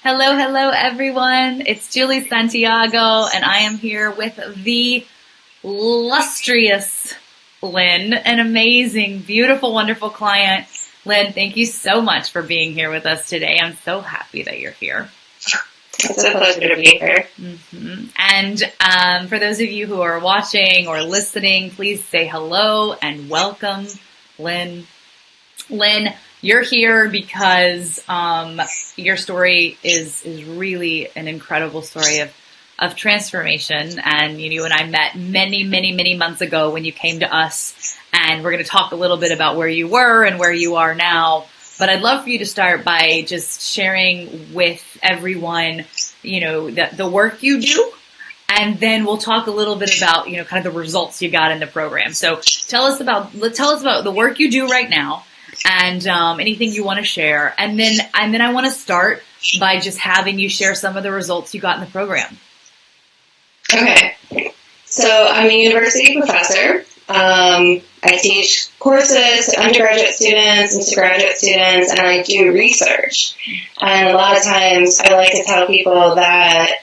Hello, hello, everyone. It's Julie Santiago, and I am here with the illustrious LYNN, an amazing, beautiful, wonderful client. LYNN, thank you so much for being here with us today. I'm so happy that you're here. It's a pleasure to be here. And for those of you who are watching or listening, please say hello and welcome LYNN. LYNN, you're here because your story is really an incredible story of transformation. And you and I met many months ago when you came to us, and we're going to talk a little bit about where you were and where you are now. But I'd love for you to start by just sharing with everyone, the work you do, and then we'll talk a little bit about, kind of the results you got in the program. So tell us about the work you do right now, and anything you want to share, and then I want to start by just having you share some of the results you got in the program. Okay, so I'm a university professor. I teach courses to undergraduate students and to graduate students, and I do research. And a lot of times I like to tell people that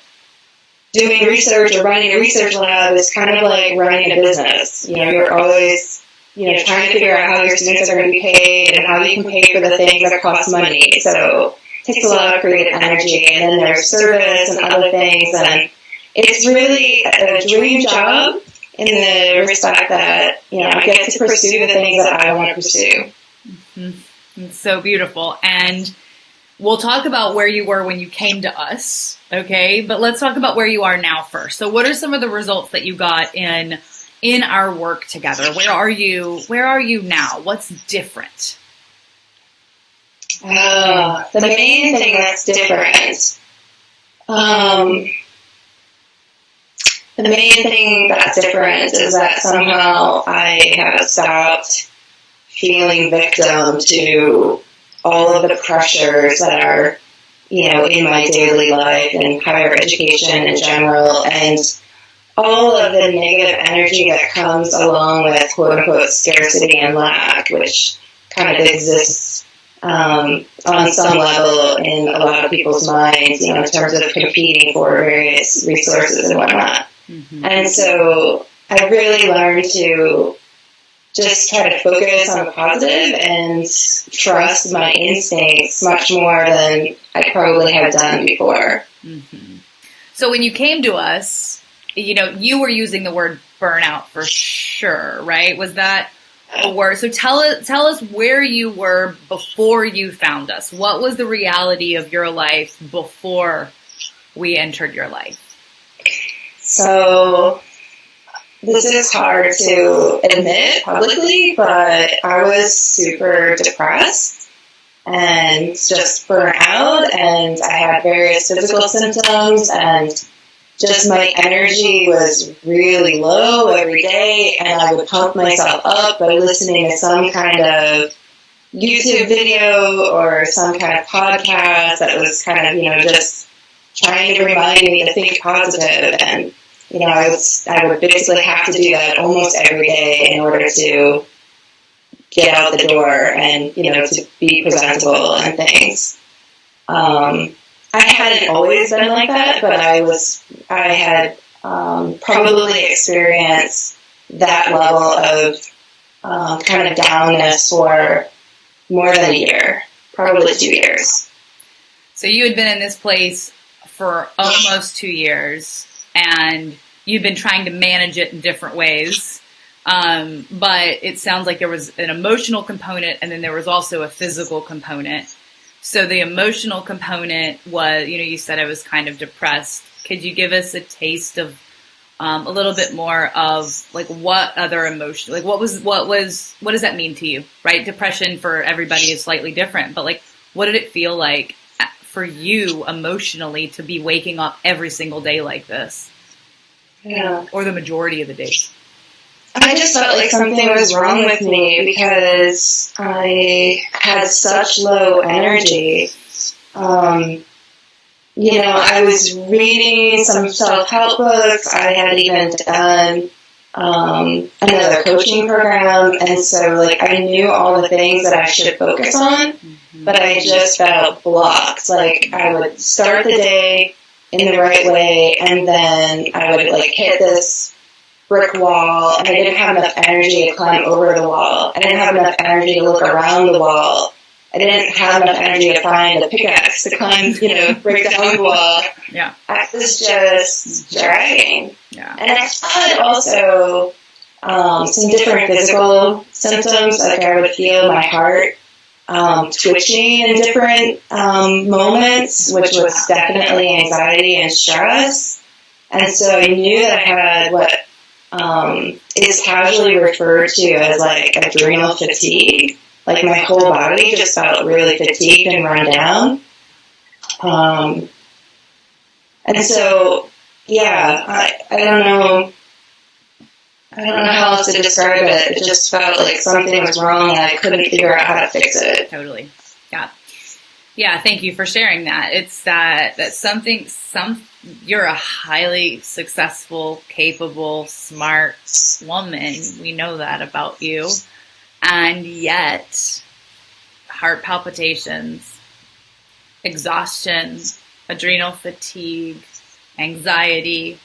doing research or running a research lab is kind of like running a business. You're always trying to figure out how your students are going to be paid and how you can pay for the things that cost money. So it takes a lot of creative energy, and then there's service and other things, and it's really a dream job in the respect that, I get to pursue the things that I want to pursue. Mm-hmm. It's so beautiful. And we'll talk about where you were when you came to us, okay? But let's talk about where you are now first. So what are some of the results that you got in our work together? Where are you now? What's different? The main thing that's different, the main thing that's different is that somehow I have stopped feeling victim to all of the pressures that are, in my daily life and higher education in general, and all of the negative energy that comes along with quote-unquote scarcity and lack, which kind of exists on some level in a lot of people's minds, in terms of competing for various resources and whatnot. Mm-hmm. And so I really learned to just try to focus on the positive and trust my instincts much more than I probably had done before. Mm-hmm. So when you came to us, you were using the word burnout for sure, right? Was that a word? So tell us where you were before you found us. What was the reality of your life before we entered your life? So this is hard to admit publicly, but I was super depressed and just burnt out, and I had various physical symptoms, and just my energy was really low every day, and I would pump myself up by listening to some kind of YouTube video or some kind of podcast that was kind of, just trying to remind me to think positive. And, I would basically have to do that almost every day in order to get out the door and, to be presentable and things. I hadn't always been like that, but I had probably experienced that level of kind of downness for more than a year, probably 2 years. So you had been in this place for almost 2 years, and you've been trying to manage it in different ways. But it sounds like there was an emotional component, and then there was also a physical component. So the emotional component was, you said I was kind of depressed. Could you give us a taste of a little bit more of like what other emotion, like what does that mean to you, right? Depression for everybody is slightly different, but like what did it feel like for you emotionally to be waking up every single day like this? Yeah. Or the majority of the days? I just felt like something was wrong with me because I had such low energy. I was reading some self-help books. I had even done another coaching program. And so, like, I knew all the things that I should focus on, but I just felt blocked. Like, I would start the day in the right way, and then I would, like, hit this brick wall, and I didn't have enough energy to climb over the wall. I didn't have enough energy to look around the wall. I didn't have enough energy to find a pickaxe to climb, break down the wall. Yeah. I was just dragging. Yeah. And I had also some different physical symptoms, like I would feel my heart twitching in different moments, which was definitely anxiety and stress. And so I knew that I had what is casually referred to as like adrenal fatigue. Like my whole body just felt really fatigued and run down. And so, yeah, I don't know. I don't know how else to describe it. It just felt like something was wrong and I couldn't figure out how to fix it. Totally. Yeah. Yeah. Thank you for sharing that. It's that you're a highly successful, capable, smart woman. We know that about you. And yet, heart palpitations, exhaustion, adrenal fatigue, anxiety,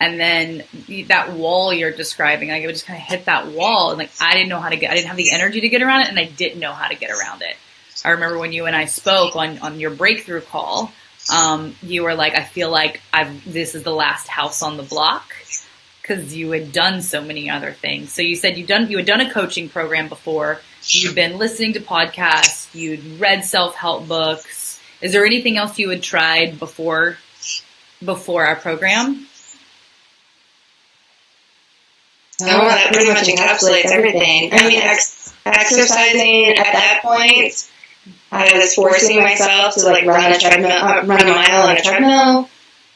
and then that wall you're describing, like it would just kind of hit that wall, and like I didn't have the energy to get around it, and I didn't know how to get around it. I remember when you and I spoke on your breakthrough call, you were like, I feel like this is the last house on the block, because you had done so many other things. So you said you had done a coaching program before, you'd been listening to podcasts, you'd read self-help books. Is there anything else you had tried before our program? No, that pretty much encapsulates everything. I mean, exercising at that point, I was forcing myself to like run a mile on a treadmill.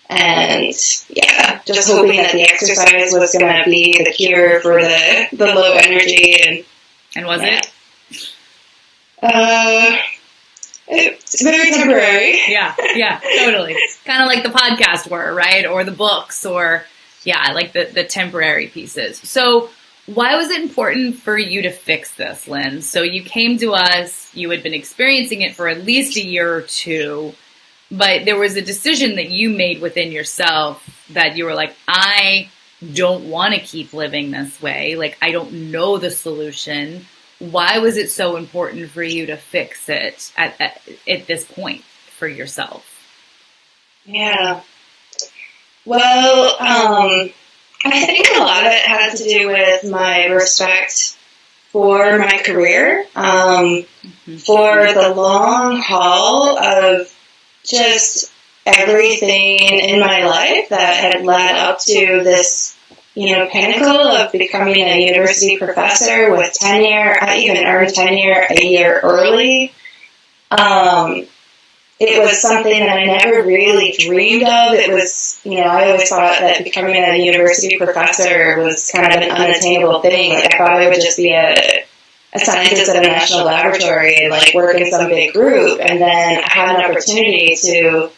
And yeah, just hoping that the exercise was going to be the cure for the low energy. And was it? It's very temporary. Yeah, totally. Kind of like the podcast were, right? Or the books, or like the temporary pieces. So why was it important for you to fix this, Lynn? So you came to us, you had been experiencing it for at least a year or two, but there was a decision that you made within yourself that you were like, I don't want to keep living this way. Like, I don't know the solution. Why was it so important for you to fix it at this point for yourself? Yeah. Well, I think a lot of it had to do with my respect for my career, for the long haul of just everything in my life that had led up to this, pinnacle of becoming a university professor with tenure. I even earned tenure a year early. It was something that I never really dreamed of. It was, I always thought that becoming a university professor was kind of an unattainable thing. Like, I thought I would just be a scientist at a national laboratory and like work in some big group. And then I had an opportunity to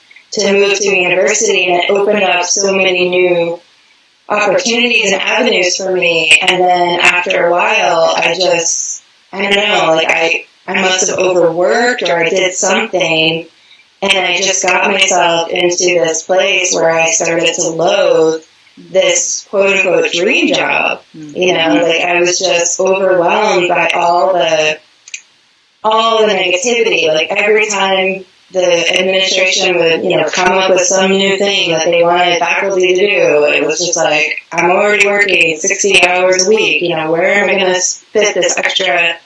move to a university, and it opened up so many new opportunities and avenues for me. And then after a while, I don't know, like I must have overworked or I did something. And I just got myself into this place where I started to loathe this quote unquote dream job. Like I was just overwhelmed by all the negativity. Like every time the administration would, come up with some new thing that they wanted faculty to do, it was just like, I'm already working 60 hours a week. Where am I going to fit this extra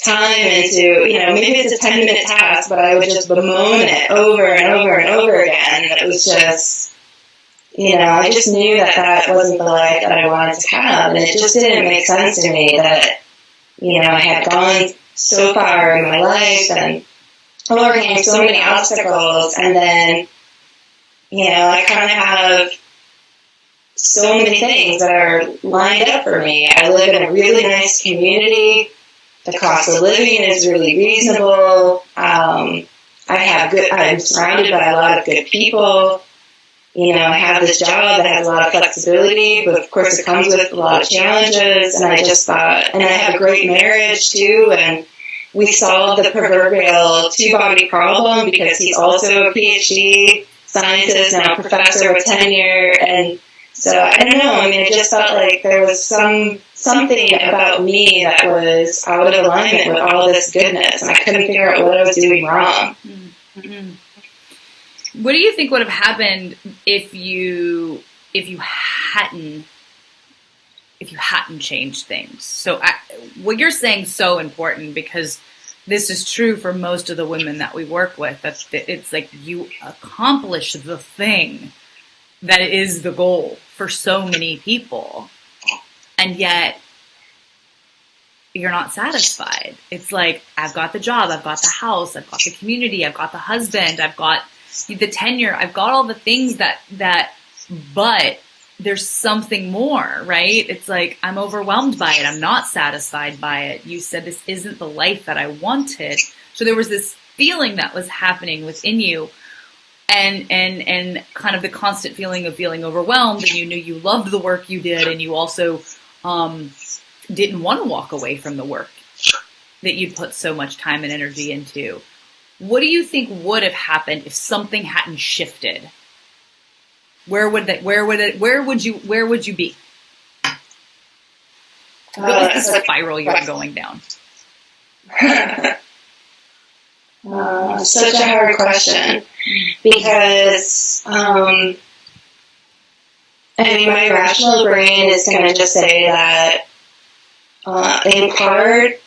time into, maybe it's a 10-minute task, but I would just bemoan it over and over and over again. It was just, I just knew that wasn't the life that I wanted to have. And it just didn't make sense to me that, I had gone so far in my life and overcame so many obstacles. And then, I kind of have so many things that are lined up for me. I live in a really nice community. The cost of living is really reasonable. I'm surrounded by a lot of good people. I have this job that has a lot of flexibility, but of course it comes with a lot of challenges. And I just thought, and I have a great marriage too, and we solved the proverbial two-body problem because he's also a PhD scientist, now professor with tenure. And so I don't know, I mean, I just felt like there was something about me that was out of alignment with all this goodness, and I couldn't figure out what I was doing wrong. Mm-hmm. What do you think would have happened if you hadn't changed things? So what you're saying is so important, because this is true for most of the women that we work with. That it's like you accomplish the thing that is the goal for so many people, and yet you're not satisfied. It's like, I've got the job, I've got the house, I've got the community, I've got the husband, I've got the tenure, I've got all the things that, but there's something more, right? It's like, I'm overwhelmed by it. I'm not satisfied by it. You said this isn't the life that I wanted. So there was this feeling that was happening within you, and kind of the constant feeling of feeling overwhelmed, and you knew you loved the work you did, and you also, didn't want to walk away from the work that you'd put so much time and energy into. What do you think would have happened if something hadn't shifted? Where would you be? What was the spiral you were going down? Such a hard question, because my rational brain is going to just say that in part,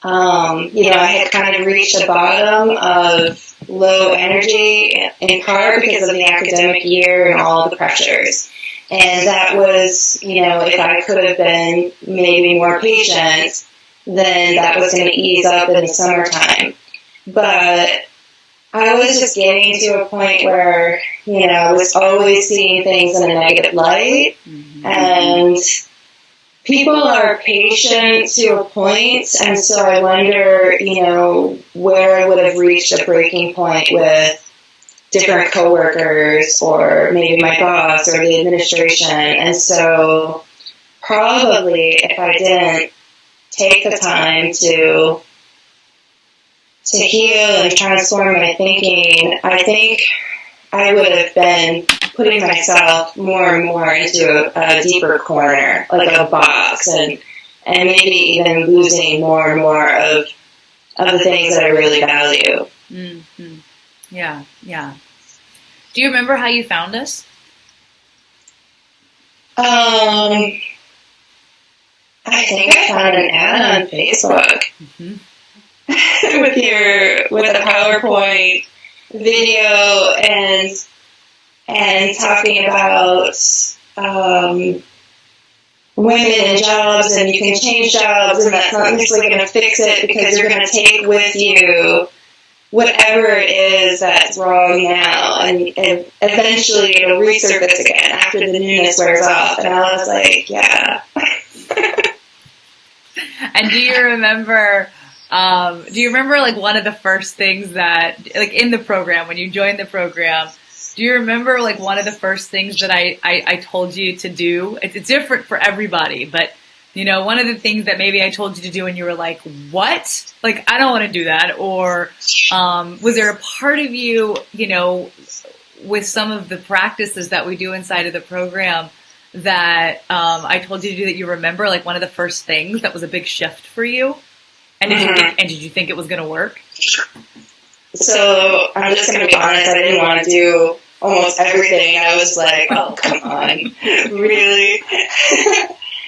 I had kind of reached a bottom of low energy, in part because of the academic year and all the pressures. And that was, if I could have been maybe more patient, then that was going to ease up in the summertime. But I was just getting to a point where, I was always seeing things in a negative light. Mm-hmm. And people are patient to a point, and so I wonder, where I would have reached a breaking point with different coworkers, or maybe my boss or the administration. And so probably if I didn't take the time to heal and transform my thinking, I think I would have been putting myself more and more into a deeper corner, like a box, and maybe even losing more and more of the things that I really value. Mm-hmm. Yeah. Do you remember how you found us? I think I found an ad on Facebook. Mm-hmm. with a PowerPoint video and talking about women and jobs, and you can change jobs, and that's not necessarily going to fix it, because you're going to take with you whatever it is that's wrong now, and eventually it'll resurface again after the newness wears off. And I was like, yeah. And do you remember like one of the first things that, like in the program, when you joined the program, do you remember like one of the first things that I told you to do? It's different for everybody, but one of the things that maybe I told you to do and you were like, what? Like, I don't want to do that. Or was there a part of you, with some of the practices that we do inside of the program that I told you to do that you remember, like one of the first things that was a big shift for you? And did you think it was going to work? So I'm just going to be honest, I didn't want to do almost everything. I was like, oh, come on, really?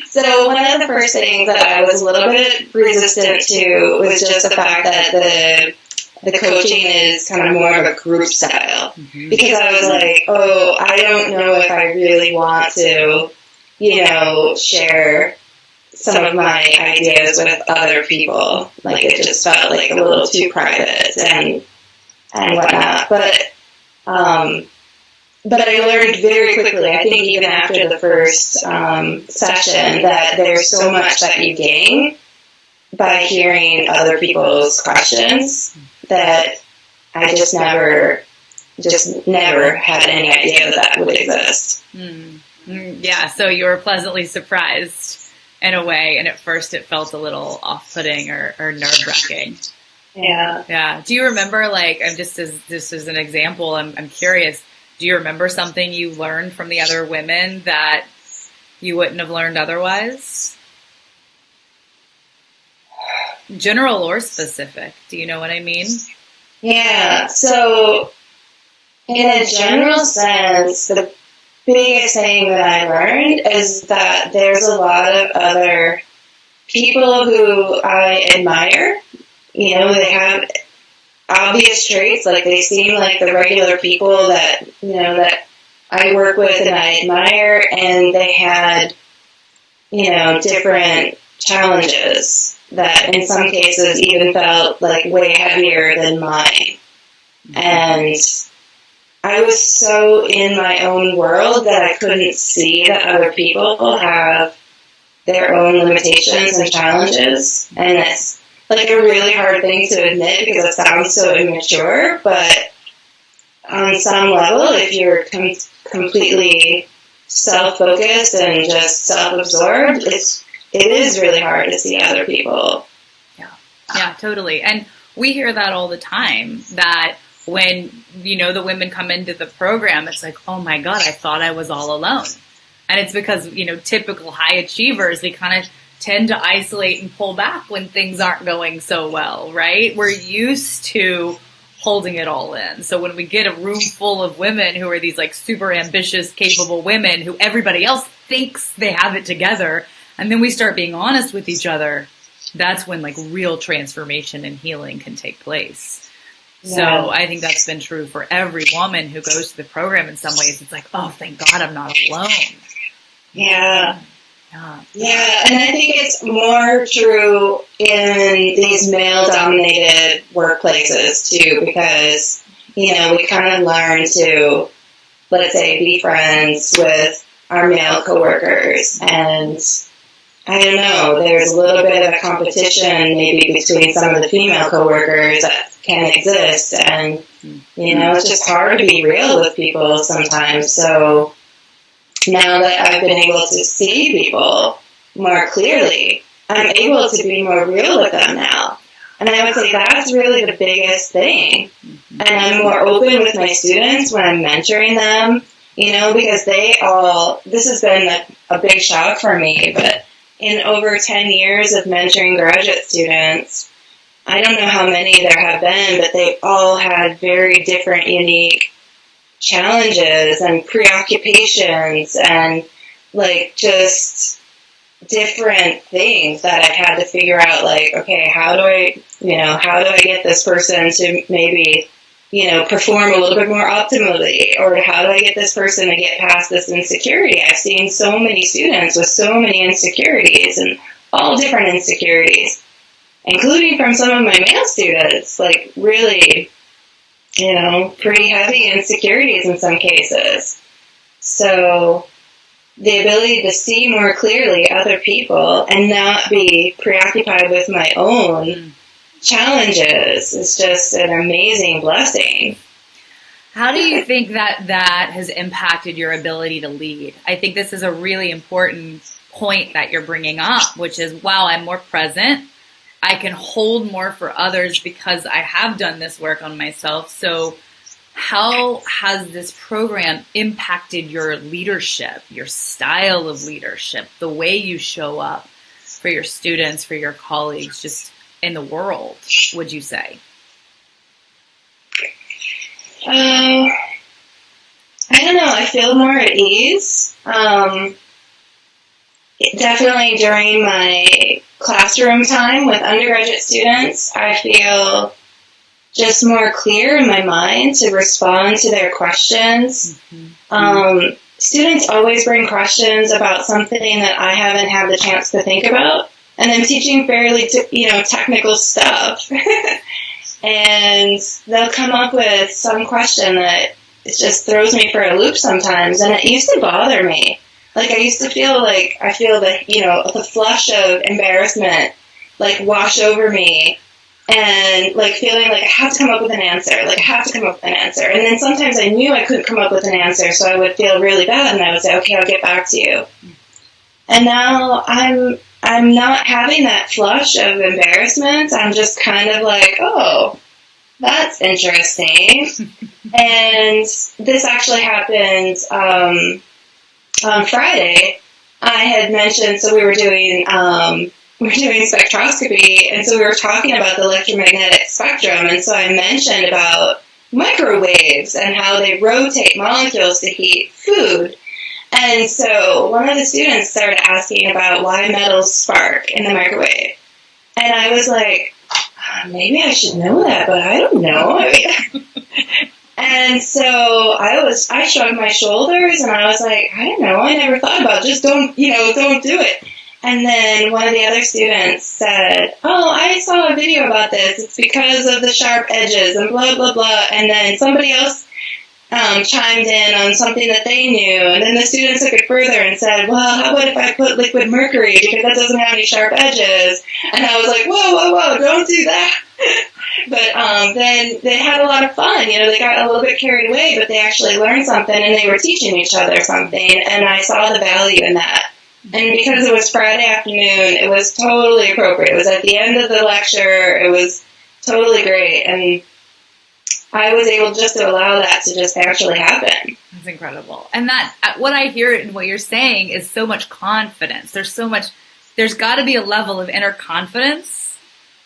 So one of the first things that I was a little bit resistant to was just the fact that the coaching is kind of more of a group style. Mm-hmm. Because I was like, oh, I don't know if I really want to, share some of my ideas with other people. Like, it just felt like a little too private and whatnot. But I learned very quickly, I think even after the first session, that there's so much that you gain by hearing other people's questions that I just never just never had any idea that would exist. Yeah, so you were pleasantly surprised in a way, and at first it felt a little off-putting or nerve-wracking. Yeah. Yeah. Do you remember, like, just as an example, I'm curious, do you remember something you learned from the other women that you wouldn't have learned otherwise? General or specific? Do you know what I mean? Yeah. So, in a general sense, the biggest thing that I learned is that there's a lot of other people who I admire. You know, they have obvious traits, like they seem like the regular people that, you know, that I work with and I admire, and they had, you know, different challenges that in some cases even felt like way heavier than mine. And I was so in my own world that I couldn't see that other people have their own limitations and challenges. And it's like a really hard thing to admit because it sounds so immature, but on some level, if you're completely self-focused and just self-absorbed, it is really hard to see other people. Yeah, totally. And we hear that all the time, that when, you know, the women come into the program, it's like, oh my God, I thought I was all alone. And it's because, you know, typical high achievers, they kind of tend to isolate and pull back when things aren't going so well, right? We're used to holding it all in. So when we get a room full of women who are these like super ambitious, capable women who everybody else thinks they have it together, and then we start being honest with each other, that's when like real transformation and healing can take place. Yeah. So I think that's been true for every woman who goes to the program in some ways. It's like, oh, thank God I'm not alone. Yeah. Yeah, and I think it's more true in these male-dominated workplaces, too, because, you know, we kind of learn to, let's say, be friends with our male coworkers, and I don't know, there's a little bit of a competition maybe between some of the female coworkers that can exist, and, you know, it's just hard to be real with people sometimes, so now that I've been able to see people more clearly, I'm able to be more real with them now. And I would say that's really the biggest thing. And I'm more open with my students when I'm mentoring them, you know, because this has been a big shock for me, but in over 10 years of mentoring graduate students, I don't know how many there have been, but they've all had very different, unique challenges and preoccupations and like just different things that I've had to figure out, like, okay, how do I get this person to maybe, you know, perform a little bit more optimally, or how do I get this person to get past this insecurity? I've seen so many students with so many insecurities and all different insecurities, including from some of my male students, like really, you know, pretty heavy insecurities in some cases. So the ability to see more clearly other people and not be preoccupied with my own challenges is just an amazing blessing. How do you think that has impacted your ability to lead? I think this is a really important point that you're bringing up, which is, wow, I'm more present. I can hold more for others because I have done this work on myself. So how has this program impacted your leadership, your style of leadership, the way you show up for your students, for your colleagues, just in the world, would you say? I don't know. I feel more at ease. Definitely during my classroom time with undergraduate students, I feel just more clear in my mind to respond to their questions. Students always bring questions about something that I haven't had the chance to think about, and I'm teaching fairly, technical stuff. And they'll come up with some question that it just throws me for a loop sometimes, and it used to bother me. Like, I used to feel like, the flush of embarrassment, like, wash over me and like feeling like I have to come up with an answer, like I have to come up with an answer. And then sometimes I knew I couldn't come up with an answer, so I would feel really bad, and I would say, okay, I'll get back to you. And now I'm not having that flush of embarrassment. I'm just kind of like, oh, that's interesting. And this actually happened on Friday. I had mentioned, so we were doing spectroscopy, and so we were talking about the electromagnetic spectrum, and so I mentioned about microwaves and how they rotate molecules to heat food. And so one of the students started asking about why metals spark in the microwave. And I was like, maybe I should know that, but I don't know. And so I shrugged my shoulders, and I was like, I don't know, I never thought about it. Just don't do it. And then one of the other students said, oh, I saw a video about this. It's because of the sharp edges and blah, blah, blah. And then somebody else chimed in on something that they knew. And then the student took it further and said, well, how about if I put liquid mercury because that doesn't have any sharp edges? And I was like, whoa, don't do that. But then they had a lot of fun. They got a little bit carried away, but they actually learned something, and they were teaching each other something, and I saw the value in that. And because it was Friday afternoon, it was totally appropriate. It was at the end of the lecture. It was totally great. And I was able just to allow that to just actually happen. That's incredible. And that, what I hear in what you're saying is so much confidence. There's got to be a level of inner confidence,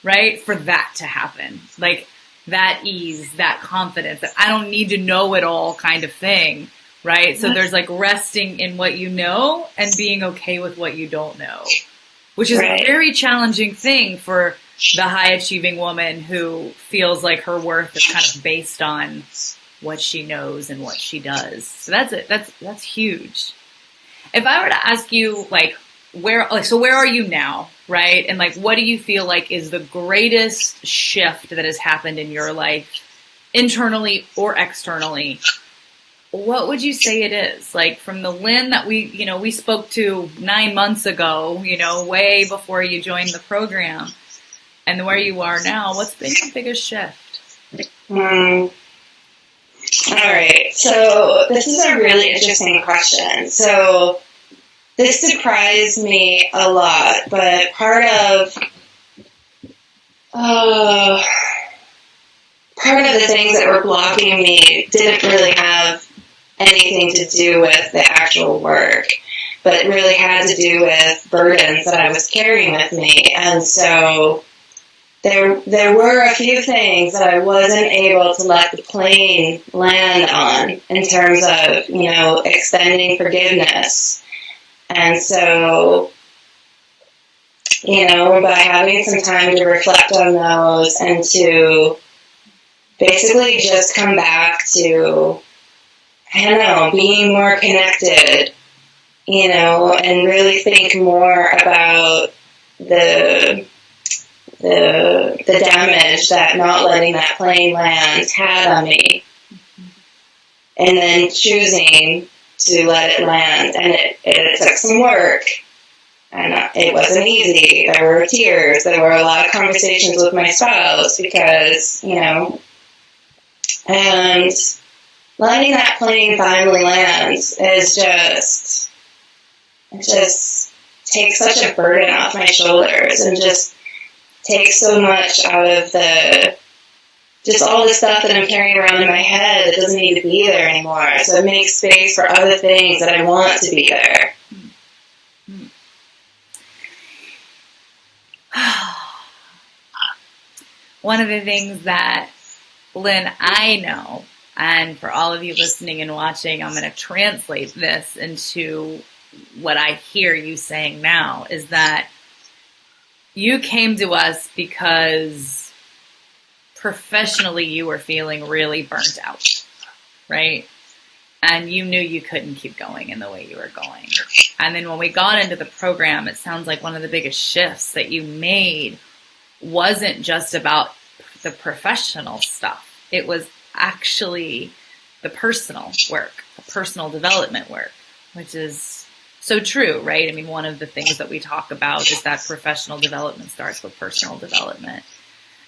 right, for that to happen. Like that ease, that confidence, that I don't need to know it all kind of thing, right? So there's like resting in what you know and being okay with what you don't know, which is a very challenging thing for the high achieving woman who feels like her worth is kind of based on what she knows and what she does. So that's huge. If I were to ask you where are you now, right? And what do you feel like is the greatest shift that has happened in your life, internally or externally? What would you say it is? From the LYNN that we spoke to 9 months ago, way before you joined the program, and where you are now, what's been your biggest shift? All right. So this is a really interesting question. So this surprised me a lot, but part of the things that were blocking me didn't really have anything to do with the actual work, but it really had to do with burdens that I was carrying with me. And so there were a few things that I wasn't able to let the plane land on in terms of, extending forgiveness. And so, by having some time to reflect on those and to basically just come back to, being more connected, and really think more about the damage that not letting that plane land had on me, and then choosing to let it land. And it took some work, and it wasn't easy. There were tears. There were a lot of conversations with my spouse because, and letting that plane finally land is just takes such a burden off my shoulders and just takes so much out of just all the stuff that I'm carrying around in my head that doesn't need to be there anymore. So it makes space for other things that I want to be there. One of the things that, LYNN, I know, and for all of you listening and watching, I'm going to translate this into what I hear you saying now, is that you came to us because professionally you were feeling really burnt out, right? And you knew you couldn't keep going in the way you were going. And then when we got into the program, it sounds like one of the biggest shifts that you made wasn't just about the professional stuff. It was actually the personal work, the personal development work, which is so true, right? I mean, one of the things that we talk about is that professional development starts with personal development.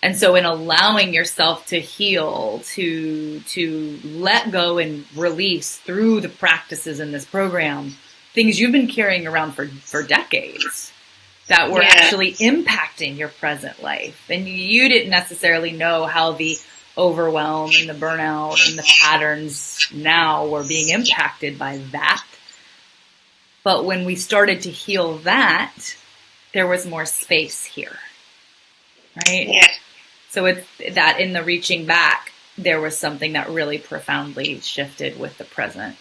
And so in allowing yourself to heal, to let go and release through the practices in this program, things you've been carrying around for decades that were actually impacting your present life. And you didn't necessarily know how the overwhelm and the burnout and the patterns now were being impacted by that. But when we started to heal that, there was more space here, right? Yeah. So it's that in the reaching back, there was something that really profoundly shifted with the present.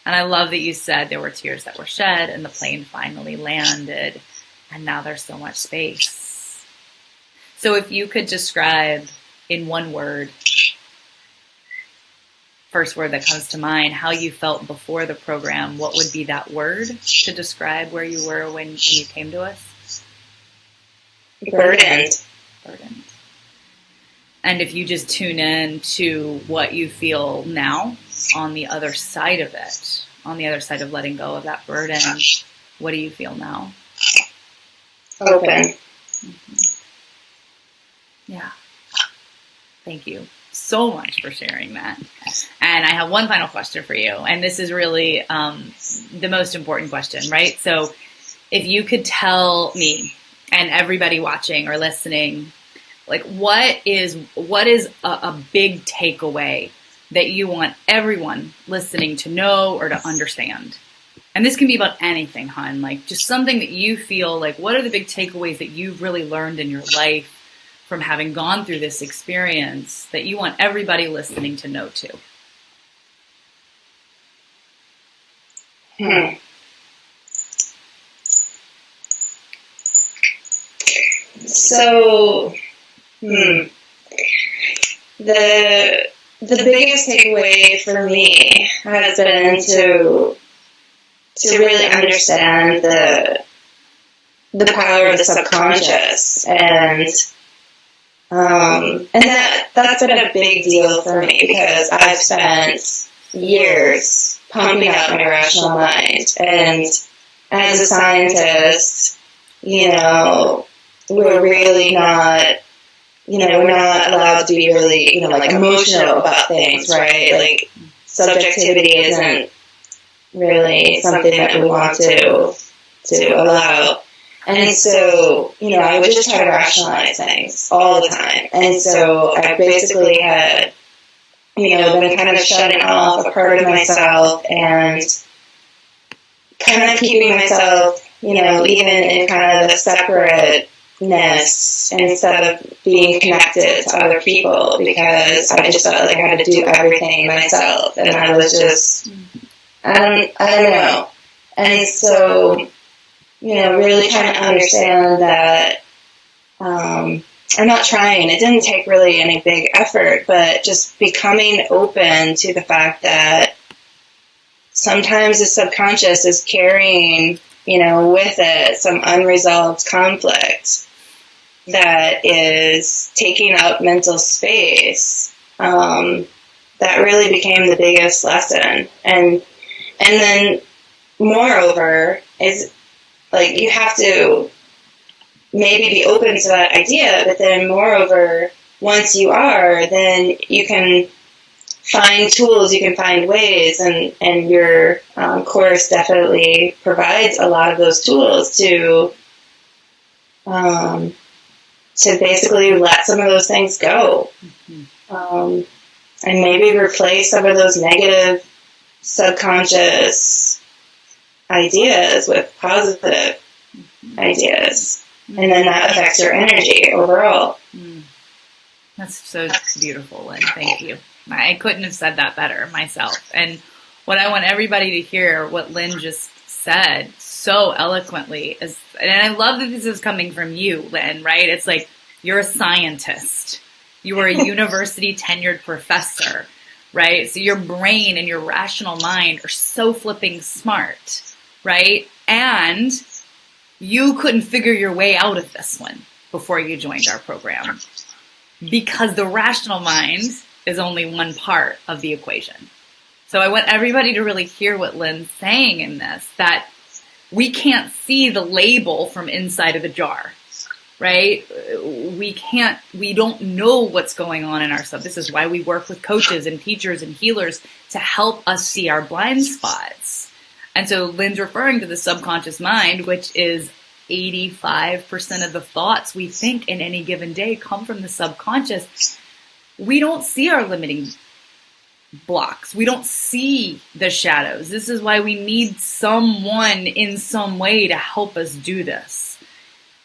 And I love that you said there were tears that were shed and the plane finally landed and now there's so much space. So if you could describe in one word, first word that comes to mind, how you felt before the program, what would be that word to describe where you were when you came to us? Burdened. Burdened. And if you just tune in to what you feel now on the other side of it, on the other side of letting go of that burden, what do you feel now? Open. Yeah. Thank you so much for sharing that. And I have one final question for you. And this is really the most important question, right? So if you could tell me and everybody watching or listening, like what is a big takeaway that you want everyone listening to know or to understand? And this can be about anything, hon, like just something that you feel like, what are the big takeaways that you've really learned in your life from having gone through this experience that you want everybody listening to know too? So, the biggest takeaway for me has been to really understand the power of the subconscious, and that's been a big deal for me because I've spent years pumping up my rational mind, and as a scientist, we're really not, we're not allowed to be really, like emotional about things, right? Like subjectivity isn't really something that we want to allow. And so, I would just try to rationalize things all the time. And so I basically had, been kind of shutting off a part of myself and kind of keeping myself, even in kind of a separateness instead of being connected to other people, because I just felt like I had to do everything myself. And I was just, I don't know. And so, really trying to understand that, I'm not trying, it didn't take really any big effort, but just becoming open to the fact that sometimes the subconscious is carrying, with it some unresolved conflict that is taking up mental space. That really became the biggest lesson. And then moreover is like, you have to maybe be open to that idea, but then moreover, once you are, then you can find tools, you can find ways, and your course definitely provides a lot of those tools to basically let some of those things go. And maybe replace some of those negative subconscious ideas with positive ideas. And then that affects your energy overall. That's so beautiful, Lynn. Thank you. I couldn't have said that better myself. And what I want everybody to hear, what Lynn just said so eloquently, is, and I love that this is coming from you, Lynn, right? It's like, you're a scientist. You are a university tenured professor, right? So your brain and your rational mind are so flipping smart, right? And you couldn't figure your way out of this one before you joined our program, because the rational mind is only one part of the equation. So I want everybody to really hear what Lynn's saying in this, that we can't see the label from inside of the jar. right? We don't know what's going on in ourselves. This is why we work with coaches and teachers and healers to help us see our blind spots. And so Lynn's referring to the subconscious mind, which is 85% of the thoughts we think in any given day come from the subconscious. We don't see our limiting blocks. We don't see the shadows. This is why we need someone in some way to help us do this.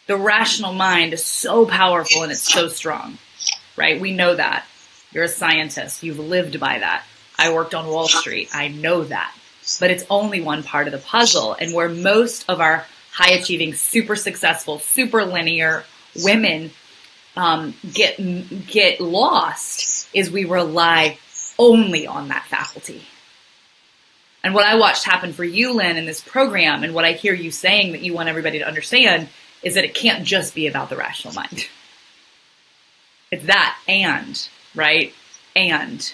The rational mind is so powerful and it's so strong, right? We know that. You're a scientist. You've lived by that. I worked on Wall Street. I know that. But it's only one part of the puzzle. And where most of our high achieving, super successful, super linear women get lost is we rely only on that faculty. And what I watched happen for you, Lynn, in this program, and what I hear you saying that you want everybody to understand, is that it can't just be about the rational mind. It's that and, right? And,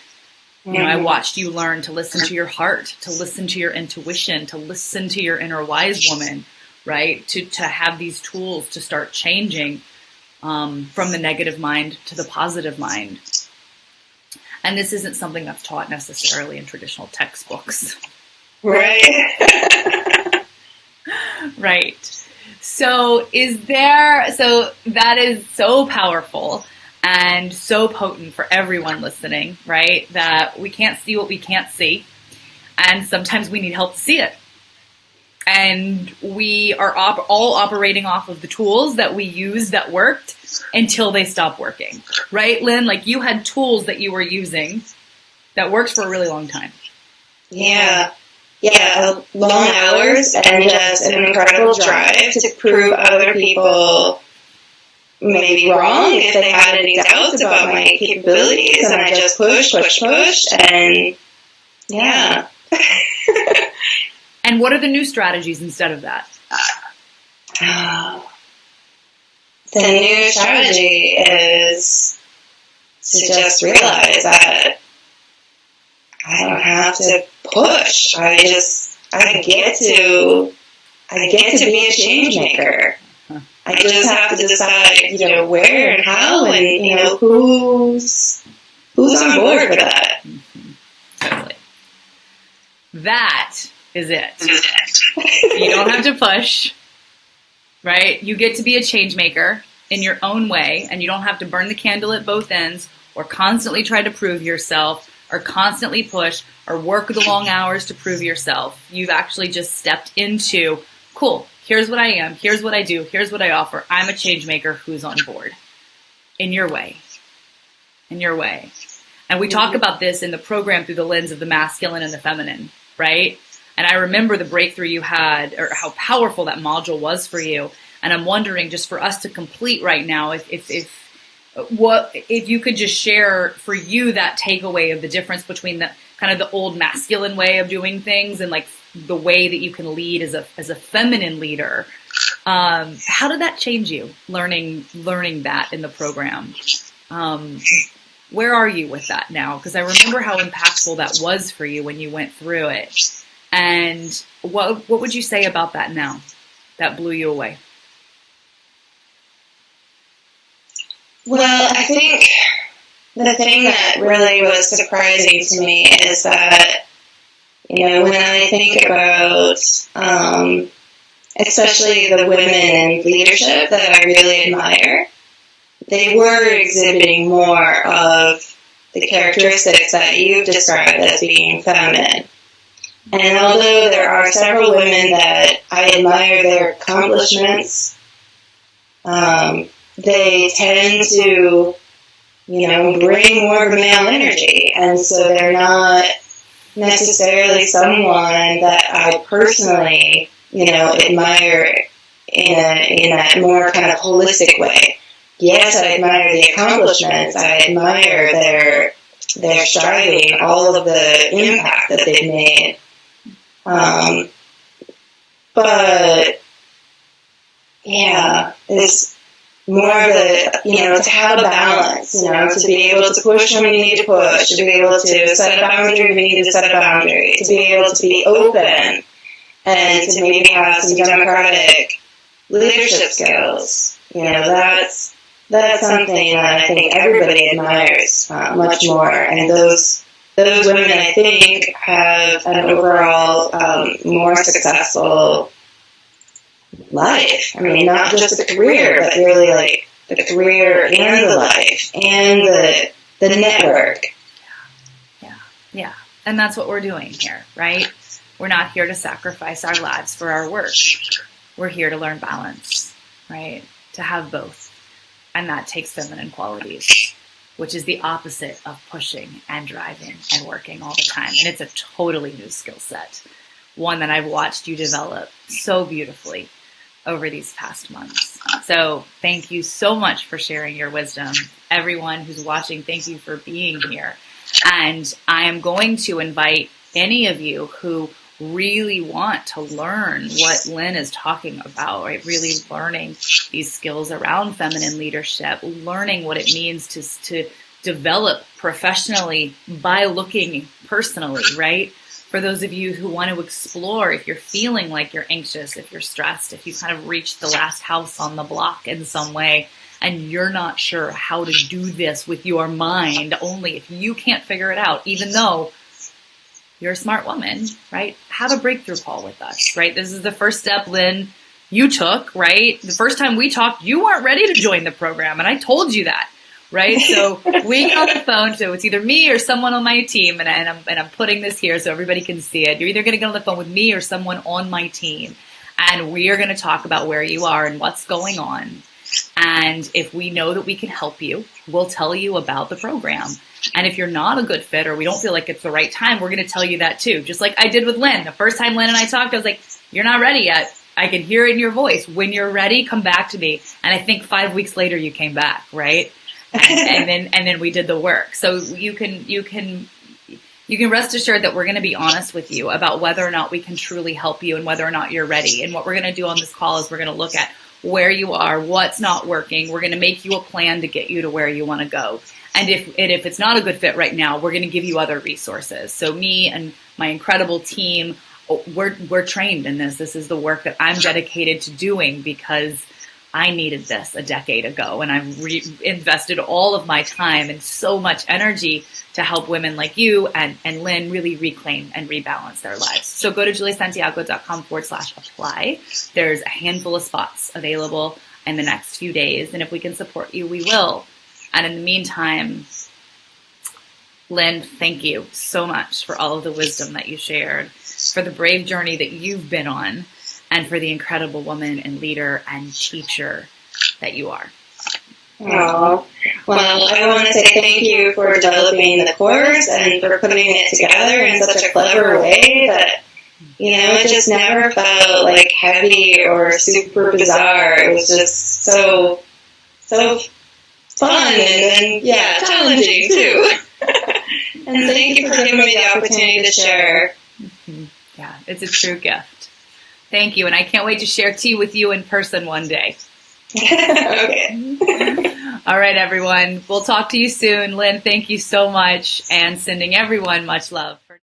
you know, I watched you learn to listen to your heart, to listen to your intuition, to listen to your inner wise woman, right? To have these tools to start changing from the negative mind to the positive mind. And this isn't something that's taught necessarily in traditional textbooks. Right. Right. So that is so powerful and so potent for everyone listening, right? That we can't see what we can't see. And sometimes we need help to see it. And we are all operating off of the tools that we used that worked until they stop working. Right, Lynn? Like you had tools that you were using that worked for a really long time. Yeah. Yeah, long hours and just an incredible drive to prove other people maybe wrong if they had any doubts about my capabilities, and I just push, and yeah. And what are the new strategies instead of that? The new strategy is to just realize that I don't have to push. I get to be a change maker. I just have to decide, where and how and, who's on board for that. Mm-hmm. Totally. That is it. You don't have to push, right? You get to be a change maker in your own way, and you don't have to burn the candle at both ends or constantly try to prove yourself or constantly push or work the long hours to prove yourself. You've actually just stepped into, cool, here's what I am, here's what I do, here's what I offer. I'm a change maker who's on board. In your way. In your way. And we talk about this in the program through the lens of the masculine and the feminine, right? And I remember the breakthrough you had, or how powerful that module was for you. And I'm wondering, just for us to complete right now, if you could just share for you that takeaway of the difference between the kind of the old masculine way of doing things and like the way that you can lead as a feminine leader. How did that change you learning that in the program? Where are you with that now? Because I remember how impactful that was for you when you went through it. And what would you say about that now? That blew you away. Well, I think the thing that really was surprising to me is that, when I think about, especially the women in leadership that I really admire, they were exhibiting more of the characteristics that you've described as being feminine. And although there are several women that I admire their accomplishments, they tend to, bring more male energy. And so they're not necessarily someone that I personally, admire in a more kind of holistic way. Yes, I admire the accomplishments. I admire their striving, all of the impact that they've made. But yeah, it's more of the, to have a balance, to be able to push when you need to push, to be able to set a boundary when you need to set a boundary, to be able to be open and to maybe have some democratic leadership skills. That's something that I think everybody admires much more. And those women, I think, have an overall more successful life. I mean, not just the career, but really like the career and the life and the network. Yeah. And that's what we're doing here, right? We're not here to sacrifice our lives for our work. We're here to learn balance, right? To have both. And that takes feminine qualities, which is the opposite of pushing and driving and working all the time. And it's a totally new skill set, one that I've watched you develop so beautifully over these past months. So thank you so much for sharing your wisdom. Everyone who's watching, thank you for being here. And I am going to invite any of you who really want to learn what LYNN is talking about, right? Really learning these skills around feminine leadership, learning what it means to develop professionally by looking personally, right? For those of you who want to explore, if you're feeling like you're anxious, if you're stressed, if you kind of reached the last house on the block in some way, and you're not sure how to do this with your mind, only if you can't figure it out, even though you're a smart woman, right? Have a breakthrough call with us, right? This is the first step, LYNN, you took, right? The first time we talked, you weren't ready to join the program, and I told you that, right? So we got on the phone, so it's either me or someone on my team, and I'm putting this here so everybody can see it. You're either going to get on the phone with me or someone on my team, and we are going to talk about where you are and what's going on. And if we know that we can help you, we'll tell you about the program. And if you're not a good fit or we don't feel like it's the right time, we're going to tell you that too. Just like I did with LYNN. The first time LYNN and I talked, I was like, you're not ready yet. I can hear it in your voice. When you're ready, come back to me. And I think 5 weeks later you came back, right? And then we did the work. So you can rest assured that we're going to be honest with you about whether or not we can truly help you and whether or not you're ready. And what we're going to do on this call is we're going to look at where you are, what's not working. We're going to make you a plan to get you to where you want to go. And if it's not a good fit right now, we're going to give you other resources. So me and my incredible team, we're trained in this. This is the work that I'm dedicated to doing because I needed this a decade ago, and I've invested all of my time and so much energy to help women like you and LYNN really reclaim and rebalance their lives. So go to juliesantiago.com/apply. There's a handful of spots available in the next few days, and if we can support you, we will. And in the meantime, LYNN, thank you so much for all of the wisdom that you shared, for the brave journey that you've been on, and for the incredible woman and leader and teacher that you are. Oh, well, I want to say thank you for developing the course and for putting it together in such a clever way that, it just never felt like heavy or super bizarre. It was just so fun and challenging too. And thank you for giving me the opportunity to share. Mm-hmm. Yeah, it's a true gift. Thank you, and I can't wait to share tea with you in person one day. Okay. All right, everyone. We'll talk to you soon. LYNN, thank you so much, and sending everyone much love.